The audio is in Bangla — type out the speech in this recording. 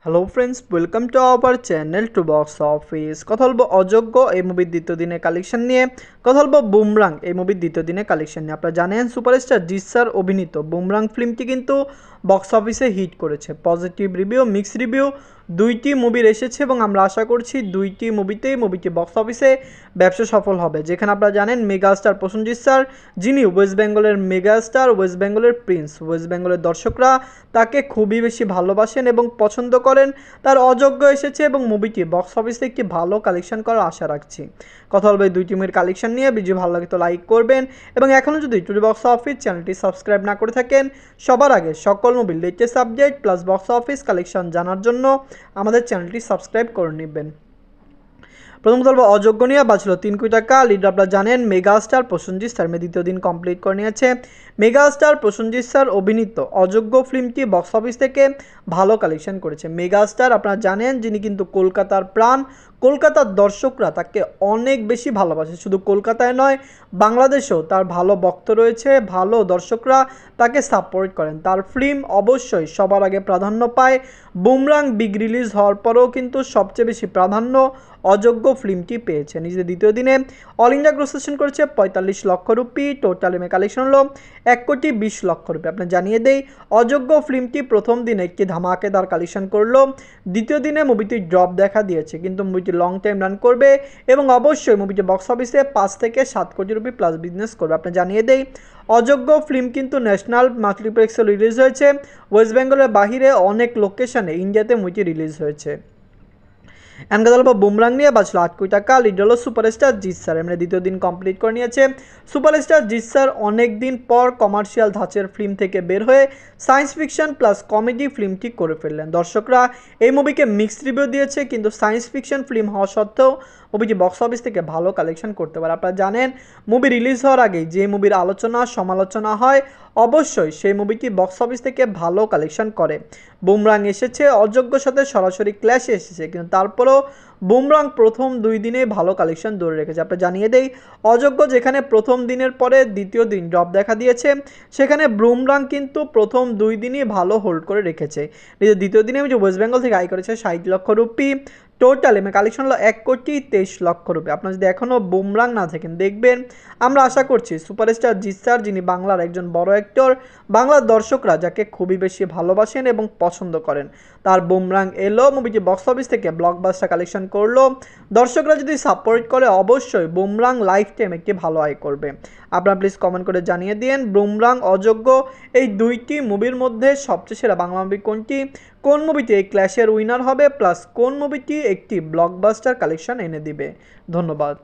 Hello friends, welcome to our channel to box office. কথা বলবো অযোগ্য এই মুভির দ্বিতীয় দিনের কালেকশন নিয়ে। কথা বলবো বুমরাং এই মুভির দ্বিতীয় দিনের কালেকশন নিয়ে। আপনারা জানেন সুপারস্টার জিৎ স্যার অভিনীত বুমরাং ফিল্মটি কিন্তু বক্স অফিসে হিট করেছে। পজিটিভ রিভিউ, মিক্স রিভিউ দুইটি মুভির এসেছে এবং আমরা আশা করছি দুইটি মুভিটি বক্স অফিসে ব্যবসা সফল হবে। যেখানে আপনারা জানেন মেগাস্টার প্রসেনজিৎ স্যার, যিনি ওয়েস্ট বেঙ্গলের মেগাস্টার, ওয়েস্ট বেঙ্গলের প্রিন্স, ওয়েস্ট বেঙ্গলের দর্শকরা তাকে খুবই বেশি ভালোবাসেন এবং পছন্দ করেন। তার অযোগ্য এসেছে এবং মুভিটি বক্স অফিসে একটি ভালো কালেকশন করার আশা রাখছি। কথা বলবে দুই টিমের কালেকশন নিয়ে। ভিডিও ভালো লাগে তো লাইক করবেন এবং এখনও যদি টুডে বক্স অফিস চ্যানেলটি সাবস্ক্রাইব না করে থাকেন, সবার আগে সকল মুভির latest update plus box office collection জানার জন্য আমাদের চ্যানেলটি সাবস্ক্রাইব করে নেবেন। প্রথম বলবো অযোগ্য নিয়ে বাঁচলো 3 কোটি টাকা। লিড আপনারা জানেন মেগাস্টার প্রসেনজিৎ স্যার দ্বিতীয় দিন কমপ্লিট করে নিয়েছে। মেগাস্টার প্রসেনজিৎ স্যার অভিনীত অযোগ্য ফিল্মটি বক্স অফিস থেকে ভালো কালেকশন করেছে। মেগাস্টার আপনারা জানেন যিনি কিন্তু কলকাতার প্রাণ, কলকাতার দর্শকরা তাকে অনেক বেশি ভালোবাসে। শুধু কলকাতায় নয়, বাংলাদেশেও তার ভালো ভক্ত রয়েছে, ভালো দর্শকরা তাকে সাপোর্ট করেন। তার ফিল্ম অবশ্যই সবার আগে প্রাধান্য পায়। বুমরাং বিগ রিলিজ হওয়ার পরেও কিন্তু সবচেয়ে বেশি প্রাধান্য অযোগ্য ফিল্মটি পেয়েছে। নিজেদের দ্বিতীয় দিনে অল ইন্ডিয়া গ্রস সেশন করেছে 45 লক্ষ রুপি। টোটাল এমএ কালেকশন হলো 1,20,00,000 রুপি। আপনার জানিয়ে দেই অযোগ্য ফিল্মটি প্রথম দিনে একটি ধামাকেদার কালেকশন করলো। দ্বিতীয় দিনে মুভিটি ড্রপ দেখা দিয়েছে, কিন্তু মুভিটি লং টাইম রান করবে এবং অবশ্যই মুভিটি বক্স অফিসে 5 থেকে 7 কোটি রুপি প্লাস বিজনেস করবে। আপনার জানিয়ে দেই অযোগ্য ফিল্ম কিন্তু ন্যাশনাল মাল্টিপ্লেক্সে রিলিজ হয়েছে। ওয়েস্ট বেঙ্গলের বাহিরে অনেক লোকেশনে ইন্ডিয়াতে মুভিটি রিলিজ হয়েছে। এন্ড কথা বলবো বুমরাং নিয়ে বাঁচলো 8 কোটি টাকা। লিড হলো সুপারস্টার জিৎ স্যার, এমনি দ্বিতীয় দিন কমপ্লিট করে নিয়েছে। সুপারস্টার জিৎ স্যার অনেক দিন পর কমার্শিয়াল ধাঁচের ফিল্ম থেকে বের হয়ে সায়েন্স ফিকশন প্লাস কমেডি ফিল্মটি করে ফেললেন। দর্শকরা এই মুভিকে মিক্সড রিভিউ দিয়েছে, কিন্তু সায়েন্স ফিকশন ফিল্ম হওয়া সত্ত্বেও মুভিটি বক্স অফিস থেকে ভালো কালেকশন করতে পারে। আপনারা জানেন মুভি রিলিজ হওয়ার আগেই যে মুভির আলোচনা সমালোচনা হয়, অবশ্যই সেই মুভিটি বক্স অফিস থেকে ভালো কালেকশন করে। বুমরাং এসেছে অযোগ্যর সাথে সরাসরি ক্ল্যাশে এসেছে, কিন্তু তারপরেও বুমরাং প্রথম 2 দিনে ভালো কালেকশন ধরে রেখেছে। আপনারা জানিয়ে দেই অযোগ্য যেখানে প্রথম দিনের পরে দ্বিতীয় দিন ড্রপ দেখা দিয়েছে, সেখানে বুমরাং কিন্তু প্রথম 2 দিনই ভালো হোল্ড করে রেখেছে। নিজের দ্বিতীয় দিনে যে ওয়েস্ট বেঙ্গল থেকে আয় করেছে 60 লক্ষ রুপি। টোটাল এমএ কালেকশন হলো 1,23,00,000 রুপি। আপনারা যদি এখনও বুমরাং না থাকেন দেখবেন, আমরা আশা করছি সুপারস্টার জিৎ স্যার যিনি বাংলার একজন বড় অ্যাক্টর, বাংলার দর্শকরা যাকে খুবই বেশি ভালোবাসেন এবং পছন্দ করেন, তার বুমরাং এলো, মুভিটি বক্স অফিস থেকে ব্লকবাস্টার কালেকশন করলো। দর্শকরা যদি সাপোর্ট করে অবশ্যই বুমরাং লাইফ টাইম একটি ভালো আয় করবে। আপনারা প্লিজ কমেন্ট করে জানিয়ে দিন বুমরাং অযোগ্য এই দুইটি মুভির মধ্যে সবচেয়ে সেরা বাংলা মুভি কোনটি, কোন মুভিটি এই ক্ল্যাশের উইনার হবে, প্লাস কোন মুভিটি একটি ব্লকবাস্টার কালেকশন এনে দিবে। ধন্যবাদ।